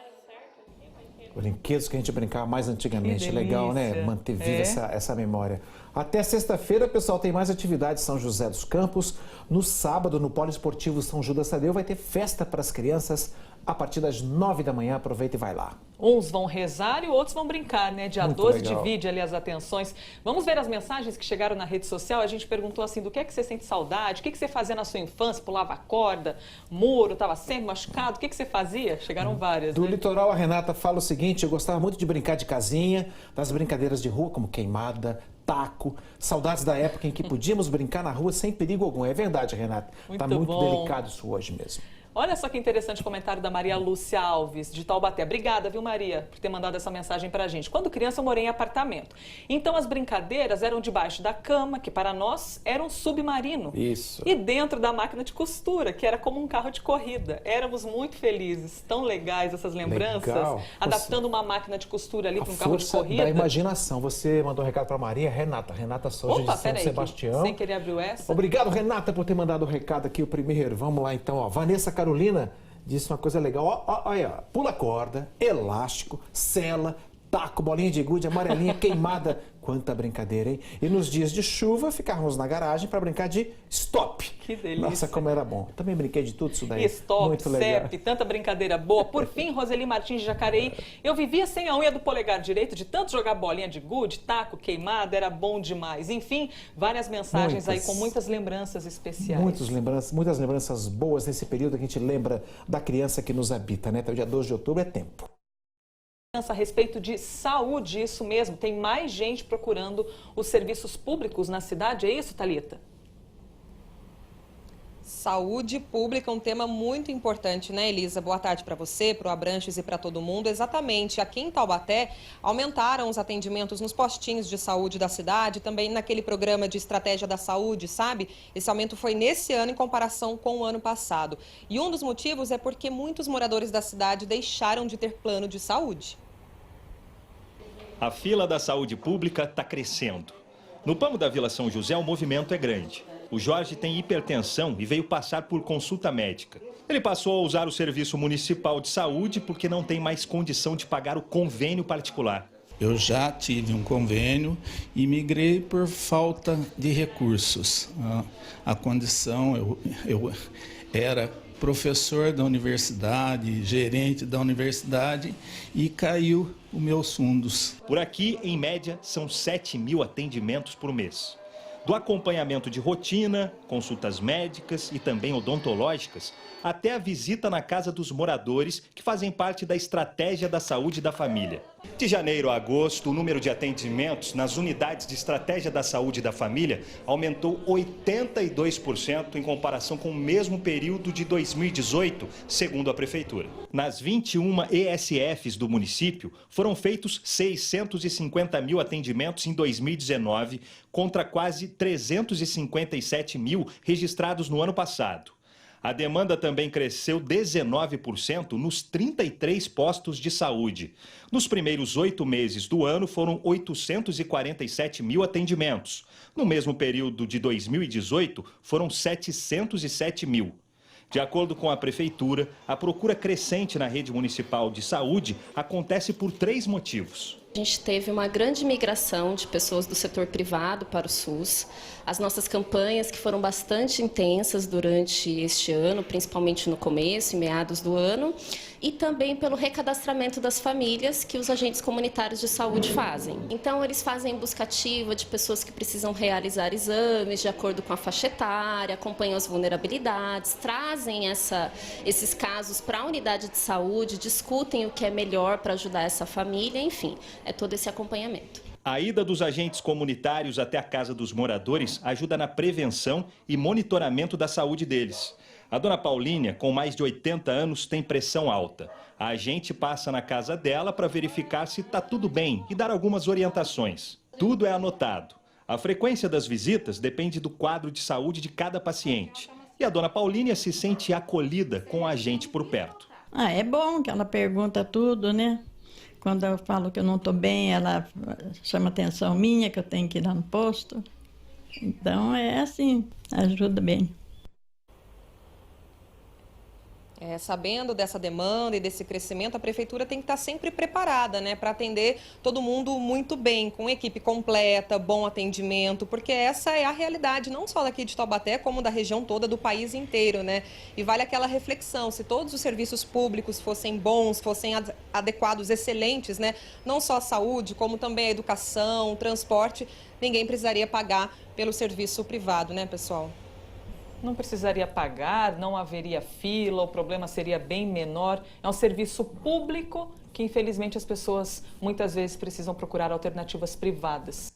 Brinquedos que a gente brincava mais antigamente. Que Legal, né? delícia. Manter viva essa memória. Até sexta-feira, pessoal, tem mais atividades em São José dos Campos. No sábado, no Polo Esportivo São Judas Tadeu, vai ter festa para as crianças a partir das 9 da manhã. Aproveita e vai lá. Uns vão rezar e outros vão brincar, né? Dia Muito 12 legal. divide ali as atenções. Vamos ver as mensagens que chegaram na rede social. A gente perguntou assim, do que é que você sente saudade? O que é que você fazia na sua infância? Pulava corda, muro, estava sempre machucado? O que é que você fazia? Chegaram várias, Do né? litoral, a Renata fala o seguinte: eu gostava muito de brincar de casinha, das brincadeiras de rua, como queimada, taco. Saudades da época em que podíamos brincar na rua sem perigo algum. É verdade, Renata. Tá muito bom. delicado isso hoje mesmo. Olha só que interessante o comentário da Maria Lúcia Alves, de Taubaté. Obrigada, viu, Maria, por ter mandado essa mensagem pra gente. Quando criança, eu morei em apartamento. Então, as brincadeiras eram debaixo da cama, que para nós era um submarino. Isso. E dentro da máquina de costura, que era como um carro de corrida. Éramos muito felizes. Tão legais essas lembranças. Legal. Adaptando uma máquina de costura ali para um A carro de força corrida. da imaginação. Você mandou um recado para Maria, Renata Souza Opa, de São peraí, Sebastião. sem querer abriu essa. Obrigado, Renata, por ter mandado o recado aqui, o primeiro. Vamos lá, então. Ó. Vanessa Carolina disse uma coisa legal. Olha, pula corda, elástico, sela, taco, bolinha de gude, amarelinha, queimada. Quanta brincadeira, hein? E nos dias de chuva, ficávamos na garagem para brincar de stop. Que delícia. Nossa, como era bom. Também brinquei de tudo isso daí. Stop, muito legal. CEP, tanta brincadeira boa. Por fim, Roseli Martins de Jacareí. Eu vivia sem a unha do polegar direito, de tanto jogar bolinha de gude, taco, queimada, era bom demais. Enfim, várias mensagens aí com muitas lembranças especiais. Muitas lembranças boas nesse período que a gente lembra da criança que nos habita, né? Até o dia 12 de outubro é tempo. A respeito de saúde, isso mesmo, tem mais gente procurando os serviços públicos na cidade, é isso, Thalita? Saúde pública é um tema muito importante, né, Elisa? Boa tarde para você, para o Abranches e para todo mundo. Exatamente, aqui em Taubaté aumentaram os atendimentos nos postinhos de saúde da cidade, também naquele programa de estratégia da saúde, sabe? Esse aumento foi nesse ano em comparação com o ano passado. E um dos motivos é porque muitos moradores da cidade deixaram de ter plano de saúde. A fila da saúde pública está crescendo. No Pamo da Vila São José, o movimento é grande. O Jorge tem hipertensão e veio passar por consulta médica. Ele passou a usar o Serviço Municipal de Saúde porque não tem mais condição de pagar o convênio particular. Eu já tive um convênio e migrei por falta de recursos. A condição, eu era professor da universidade, gerente da universidade e caiu os meus fundos. Por aqui, em média, são 7.000 atendimentos por mês. Do acompanhamento de rotina, consultas médicas e também odontológicas, até a visita na casa dos moradores, que fazem parte da estratégia da saúde da família. De janeiro a agosto, o número de atendimentos nas unidades de estratégia da saúde da família aumentou 82% em comparação com o mesmo período de 2018, segundo a Prefeitura. Nas 21 ESFs do município, foram feitos 650 mil atendimentos em 2019, contra quase 357 mil registrados no ano passado. A demanda também cresceu 19% nos 33 postos de saúde. Nos primeiros 8 meses do ano, foram 847 mil atendimentos. No mesmo período de 2018, foram 707 mil. De acordo com a Prefeitura, a procura crescente na rede municipal de saúde acontece por 3 motivos. A gente teve uma grande migração de pessoas do setor privado para o SUS. As nossas campanhas, que foram bastante intensas durante este ano, principalmente no começo e meados do ano, e também pelo recadastramento das famílias que os agentes comunitários de saúde fazem. Então, eles fazem busca ativa de pessoas que precisam realizar exames de acordo com a faixa etária, acompanham as vulnerabilidades, trazem esses casos para a unidade de saúde, discutem o que é melhor para ajudar essa família, enfim, é todo esse acompanhamento. A ida dos agentes comunitários até a casa dos moradores ajuda na prevenção e monitoramento da saúde deles. A dona Paulinha, com mais de 80 anos, tem pressão alta. A agente passa na casa dela para verificar se está tudo bem e dar algumas orientações. Tudo é anotado. A frequência das visitas depende do quadro de saúde de cada paciente. E a dona Paulinha se sente acolhida com a agente por perto. É bom que ela pergunta tudo, né? Quando eu falo que eu não estou bem, ela chama atenção minha, que eu tenho que ir lá no posto. Então, é assim, ajuda bem. Sabendo dessa demanda e desse crescimento, a prefeitura tem que estar sempre preparada, né, para atender todo mundo muito bem, com equipe completa, bom atendimento, porque essa é a realidade, não só daqui de Taubaté, como da região toda, do país inteiro, né? E vale aquela reflexão, se todos os serviços públicos fossem bons, fossem adequados, excelentes, né, não só a saúde, como também a educação, o transporte, ninguém precisaria pagar pelo serviço privado, né, pessoal? Não precisaria pagar, não haveria fila, o problema seria bem menor. É um serviço público que, infelizmente, as pessoas muitas vezes precisam procurar alternativas privadas.